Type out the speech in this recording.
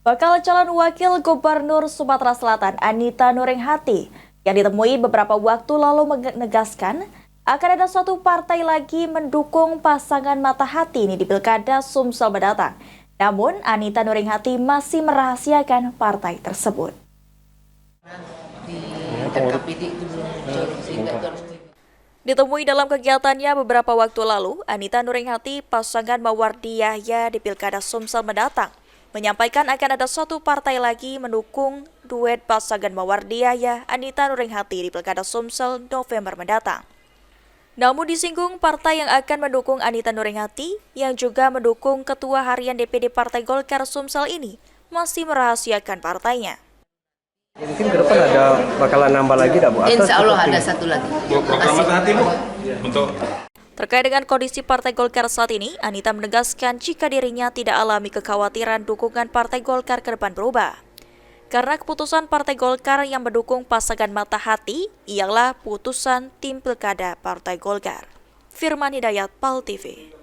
Bakal calon wakil gubernur Sumatera Selatan Anita Nuringhati yang ditemui beberapa waktu lalu menegaskan akan ada suatu partai lagi mendukung pasangan mata hati ini di Pilkada Sumsel mendatang. Namun Anita Nuringhati masih merahasiakan partai tersebut. Ditemui dalam kegiatannya beberapa waktu lalu, Anita Nuringhati, pasangan Mawardi Yahya di Pilkada Sumsel mendatang, menyampaikan akan ada suatu partai lagi mendukung duet pasangan Mawardi Yahya Anita Nuringhati di Pilkada Sumsel November mendatang. Namun disinggung partai yang akan mendukung Anita Nuringhati yang juga mendukung Ketua Harian DPD Partai Golkar Sumsel ini masih merahasiakan partainya. Mungkin ke depan bakalan nambah lagi Bu? Insya Allah ada satu lagi. Program hati Bu untuk Terkait dengan kondisi Partai Golkar saat ini, Anita menegaskan jika dirinya tidak alami kekhawatiran dukungan Partai Golkar ke depan berubah. Karena keputusan Partai Golkar yang mendukung pasangan mata hati ialah putusan tim Pilkada Partai Golkar. Firman Hidayat, PAL TV.